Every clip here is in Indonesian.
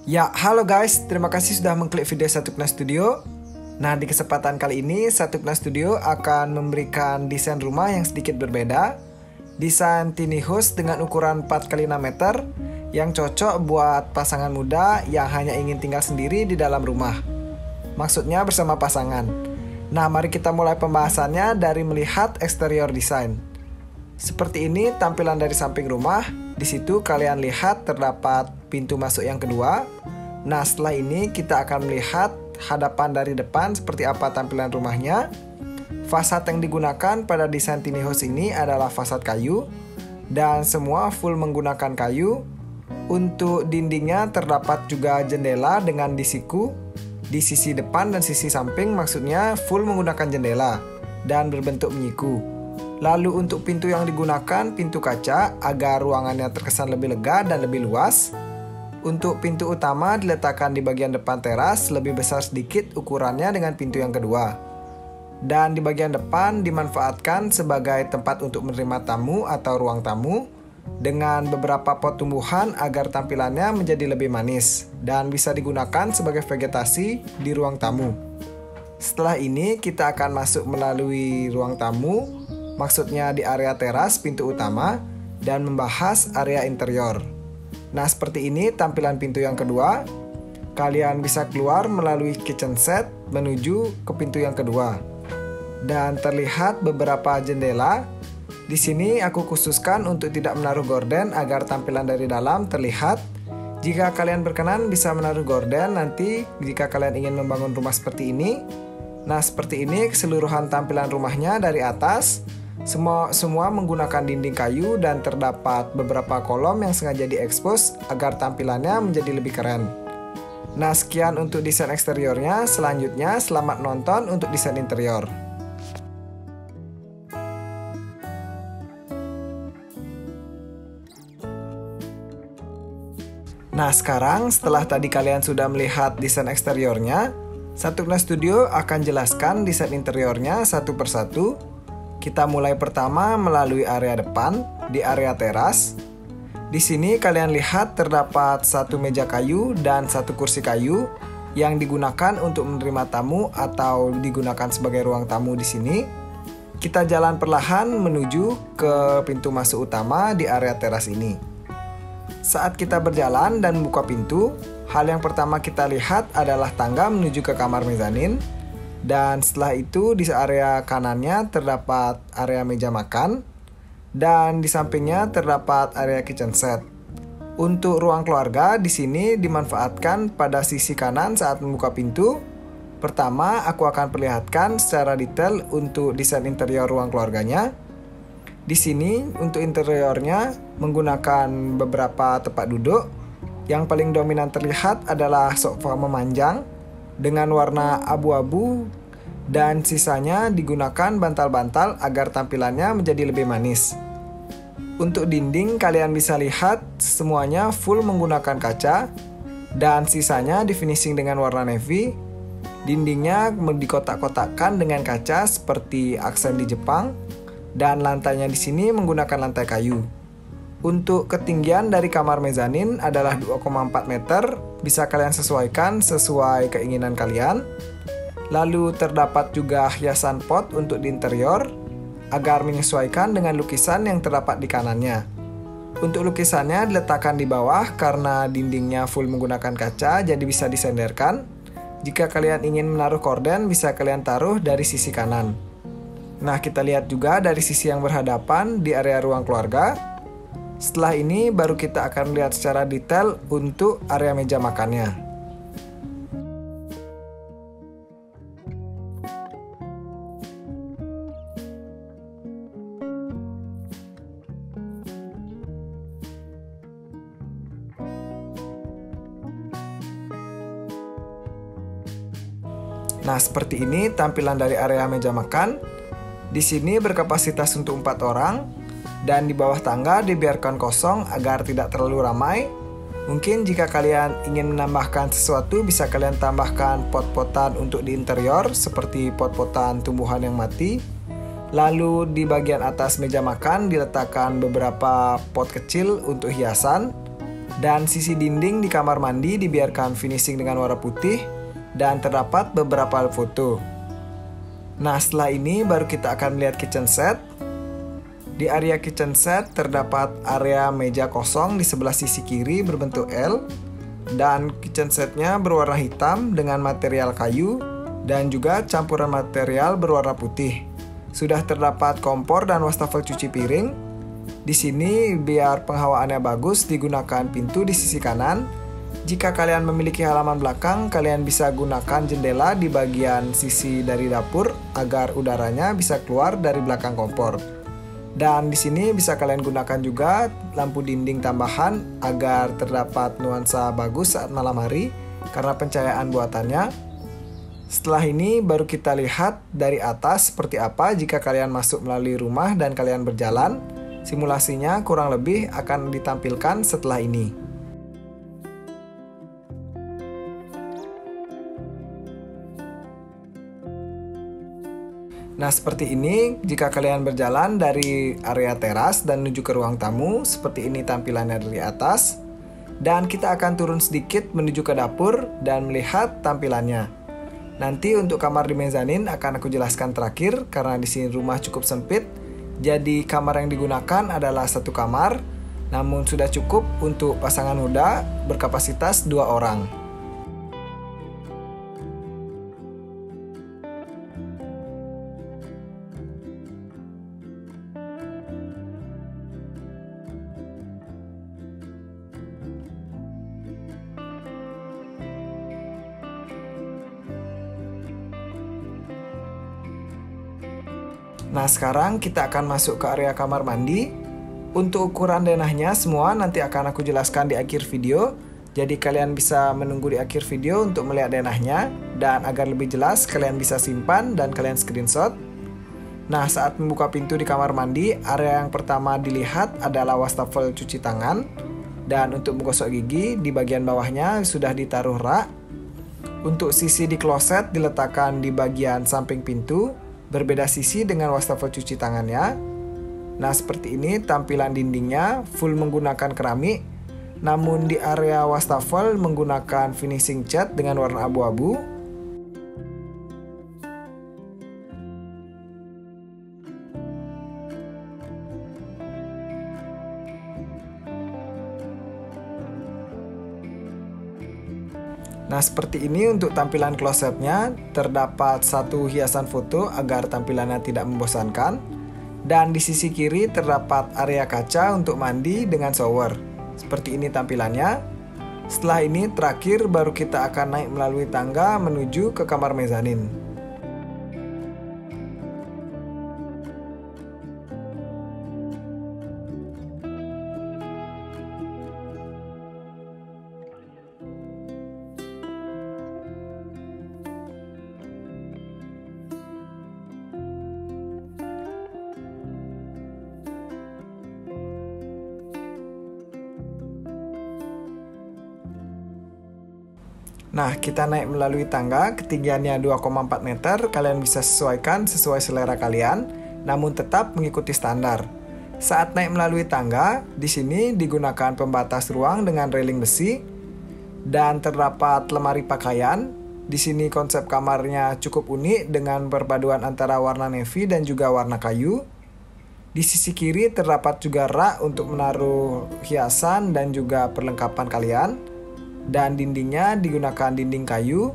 Ya, halo guys, terima kasih sudah mengklik video Satupna Studio. Nah, di kesempatan kali ini Satupna Studio akan memberikan desain rumah yang sedikit berbeda. Desain tiny house dengan ukuran 4x6 meter yang cocok buat pasangan muda yang hanya ingin tinggal sendiri di dalam rumah. Maksudnya bersama pasangan. Nah, mari kita mulai pembahasannya dari melihat eksterior desain. Seperti ini tampilan dari samping rumah. Di situ kalian lihat terdapat pintu masuk yang kedua. Nah, setelah ini kita akan melihat hadapan dari depan seperti apa tampilan rumahnya. Fasad yang digunakan pada desain tiny house ini adalah fasad kayu dan semua full menggunakan kayu. Untuk dindingnya terdapat juga jendela dengan disiku di sisi depan dan sisi samping, maksudnya full menggunakan jendela dan berbentuk menyiku. Lalu untuk pintu yang digunakan pintu kaca agar ruangannya terkesan lebih lega dan lebih luas. Untuk pintu utama diletakkan di bagian depan teras, lebih besar sedikit ukurannya dengan pintu yang kedua. Dan di bagian depan dimanfaatkan sebagai tempat untuk menerima tamu atau ruang tamu dengan beberapa pot tumbuhan agar tampilannya menjadi lebih manis dan bisa digunakan sebagai vegetasi di ruang tamu. Setelah ini kita akan masuk melalui ruang tamu, maksudnya di area teras pintu utama, dan membahas area interior. Nah, seperti ini tampilan pintu yang kedua. Kalian bisa keluar melalui kitchen set menuju ke pintu yang kedua. Dan terlihat beberapa jendela. Di sini aku khususkan untuk tidak menaruh gorden agar tampilan dari dalam terlihat. Jika kalian berkenan bisa menaruh gorden nanti jika kalian ingin membangun rumah seperti ini. Nah, seperti ini keseluruhan tampilan rumahnya dari atas. Semua menggunakan dinding kayu dan terdapat beberapa kolom yang sengaja diekspos agar tampilannya menjadi lebih keren. Nah, sekian untuk desain eksteriornya. Selanjutnya, selamat nonton untuk desain interior. Nah, sekarang setelah tadi kalian sudah melihat desain eksteriornya, Satupna Studio akan jelaskan desain interiornya satu persatu. Kita mulai pertama melalui area depan, di area teras. Di sini kalian lihat terdapat satu meja kayu dan satu kursi kayu yang digunakan untuk menerima tamu atau digunakan sebagai ruang tamu di sini. Kita jalan perlahan menuju ke pintu masuk utama di area teras ini. Saat kita berjalan dan membuka pintu, hal yang pertama kita lihat adalah tangga menuju ke kamar mezanin. Dan setelah itu di area kanannya terdapat area meja makan dan di sampingnya terdapat area kitchen set. Untuk ruang keluarga di sini dimanfaatkan pada sisi kanan saat membuka pintu. Pertama, aku akan perlihatkan secara detail untuk desain interior ruang keluarganya. Di sini untuk interiornya menggunakan beberapa tempat duduk. Yang paling dominan terlihat adalah sofa memanjang dengan warna abu-abu dan sisanya digunakan bantal-bantal agar tampilannya menjadi lebih manis. Untuk dinding kalian bisa lihat semuanya full menggunakan kaca dan sisanya di finishing dengan warna navy. Dindingnya dikotak-kotakkan dengan kaca seperti aksen di Jepang dan lantainya di sini menggunakan lantai kayu. Untuk ketinggian dari kamar mezanin adalah 2,4 meter, bisa kalian sesuaikan sesuai keinginan kalian. Lalu terdapat juga hiasan pot untuk di interior, agar menyesuaikan dengan lukisan yang terdapat di kanannya. Untuk lukisannya diletakkan di bawah karena dindingnya full menggunakan kaca, jadi bisa disenderkan. Jika kalian ingin menaruh korden, bisa kalian taruh dari sisi kanan. Nah, kita lihat juga dari sisi yang berhadapan di area ruang keluarga. Setelah ini baru kita akan lihat secara detail untuk area meja makannya. Nah, seperti ini tampilan dari area meja makan. Di sini berkapasitas untuk 4 orang. Dan di bawah tangga dibiarkan kosong agar tidak terlalu ramai. Mungkin jika kalian ingin menambahkan sesuatu bisa kalian tambahkan pot-potan untuk di interior seperti pot-potan tumbuhan yang mati. Lalu di bagian atas meja makan diletakkan beberapa pot kecil untuk hiasan. Dan sisi dinding di kamar mandi dibiarkan finishing dengan warna putih dan terdapat beberapa foto. Nah, setelah ini baru kita akan melihat kitchen set. Di area kitchen set terdapat area meja kosong di sebelah sisi kiri berbentuk L. Dan kitchen setnya berwarna hitam dengan material kayu dan juga campuran material berwarna putih. Sudah terdapat kompor dan wastafel cuci piring. Di sini biar penghawaannya bagus digunakan pintu di sisi kanan. Jika kalian memiliki halaman belakang, kalian bisa gunakan jendela di bagian sisi dari dapur agar udaranya bisa keluar dari belakang kompor. Dan di sini bisa kalian gunakan juga lampu dinding tambahan agar terdapat nuansa bagus saat malam hari karena pencahayaan buatannya. Setelah ini baru kita lihat dari atas seperti apa jika kalian masuk melalui rumah dan kalian berjalan. Simulasinya kurang lebih akan ditampilkan setelah ini. Nah, seperti ini jika kalian berjalan dari area teras dan menuju ke ruang tamu, seperti ini tampilannya dari atas. Dan kita akan turun sedikit menuju ke dapur dan melihat tampilannya. Nanti untuk kamar di mezanin akan aku jelaskan terakhir karena di sini rumah cukup sempit. Jadi kamar yang digunakan adalah satu kamar, namun sudah cukup untuk pasangan muda berkapasitas 2 orang. Nah, sekarang kita akan masuk ke area kamar mandi. Untuk ukuran denahnya semua nanti akan aku jelaskan di akhir video. Jadi kalian bisa menunggu di akhir video untuk melihat denahnya. Dan agar lebih jelas kalian bisa simpan dan kalian screenshot. Nah, saat membuka pintu di kamar mandi, area yang pertama dilihat adalah wastafel cuci tangan. Dan untuk menggosok gigi, di bagian bawahnya sudah ditaruh rak. Untuk sisi di kloset diletakkan di bagian samping pintu. Berbeda sisi dengan wastafel cuci tangannya. Nah, seperti ini tampilan dindingnya full menggunakan keramik. Namun di area wastafel menggunakan finishing cat dengan warna abu-abu. Nah, seperti ini untuk tampilan klosetnya. Terdapat satu hiasan foto agar tampilannya tidak membosankan. Dan di sisi kiri terdapat area kaca untuk mandi dengan shower. Seperti ini tampilannya. Setelah ini terakhir baru kita akan naik melalui tangga menuju ke kamar mezanin. Nah, kita naik melalui tangga, ketinggiannya 2,4 meter, kalian bisa sesuaikan sesuai selera kalian, namun tetap mengikuti standar. Saat naik melalui tangga, di sini digunakan pembatas ruang dengan railing besi, dan terdapat lemari pakaian. Di sini konsep kamarnya cukup unik dengan perpaduan antara warna navy dan juga warna kayu. Di sisi kiri terdapat juga rak untuk menaruh hiasan dan juga perlengkapan kalian. Dan dindingnya digunakan dinding kayu.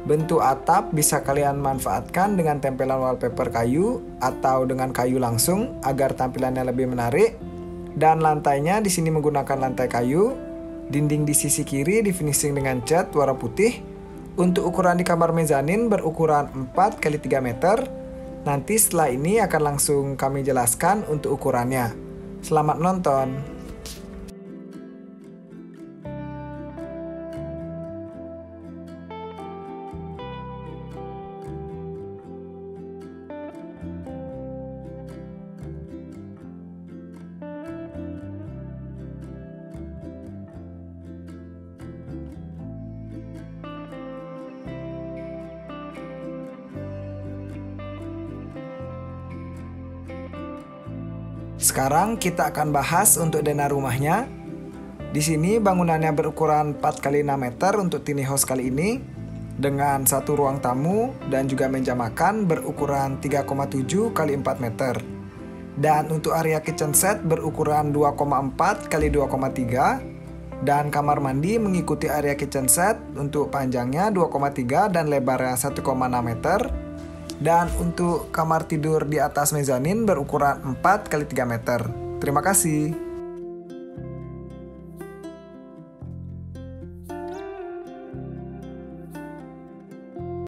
Bentuk atap bisa kalian manfaatkan dengan tempelan wallpaper kayu atau dengan kayu langsung agar tampilannya lebih menarik. Dan lantainya di sini menggunakan lantai kayu. Dinding di sisi kiri di finishing dengan cat warna putih. Untuk ukuran di kamar mezanin berukuran 4 x 3 meter. Nanti setelah ini akan langsung kami jelaskan untuk ukurannya. Selamat menonton. Sekarang kita akan bahas untuk denah rumahnya. Di sini bangunannya berukuran 4 x 6 meter untuk tiny house kali ini, dengan satu ruang tamu dan juga meja makan berukuran 3,7 x 4 meter. Dan untuk area kitchen set berukuran 2,4 x 2,3, dan kamar mandi mengikuti area kitchen set untuk panjangnya 2,3 dan lebarnya 1,6 meter. Dan untuk kamar tidur di atas mezanin berukuran 4 x 3 meter. Terima kasih.